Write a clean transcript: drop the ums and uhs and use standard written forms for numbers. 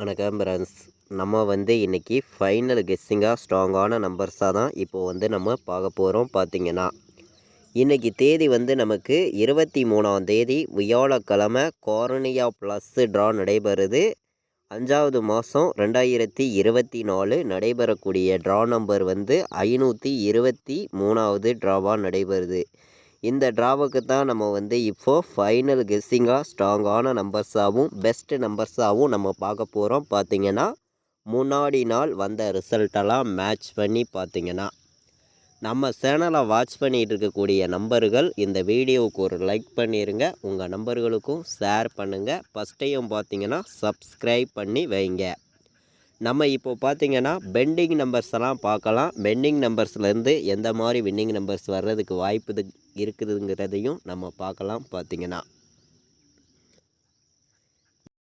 வணக்கம் ஃப்ரெண்ட்ஸ். நம்ம இன்றைக்கி ஃபைனல் கெஸ்ஸிங்காக ஸ்ட்ராங்கான நம்பர்ஸாக தான் இப்போது நம்ம பார்க்க போகிறோம். பார்த்திங்கன்னா இன்றைக்கி தேதி நமக்கு 23ஆம் தேதி வியாழக்கிழமை கார்னியா ப்ளஸ் ட்ரா நடைபெறுது. 5வது மாதம் 2024 நடைபெறக்கூடிய ட்ரா நம்பர் 523வது ட்ராவாக நடைபெறுது. இந்த ட்ராவுக்கு தான் நம்ம இப்போது ஃபைனல் கெஸ்ஸிங்காக ஸ்ட்ராங்கான நம்பர்ஸாகவும் பெஸ்ட்டு நம்பர்ஸாகவும் நம்ம பார்க்க போகிறோம். பார்த்திங்கன்னா முன்னாடி நாள் வந்த ரிசல்ட்டெல்லாம் மேட்ச் பண்ணி பார்த்திங்கன்னா நம்ம சேனலை வாட்ச் பண்ணிகிட்டு இருக்கக்கூடிய நம்பர்கள் இந்த வீடியோவுக்கு ஒரு லைக் பண்ணிடுங்க. உங்கள் நம்பர்களுக்கும் ஷேர் பண்ணுங்கள். ஃபஸ்ட் டைம் பார்த்திங்கன்னா சப்ஸ்கிரைப் பண்ணி வைங்க. நம்ம இப்போ பார்த்திங்கன்னா பெண்டிங் நம்பர்ஸ் எல்லாம் பார்க்கலாம். பெண்டிங் நம்பர்ஸ்லேருந்து எந்த மாதிரி வின்னிங் நம்பர்ஸ் வர்றதுக்கு வாய்ப்பு இருக்குதுங்கிறதையும் நம்ம பார்க்கலாம். பார்த்திங்கன்னா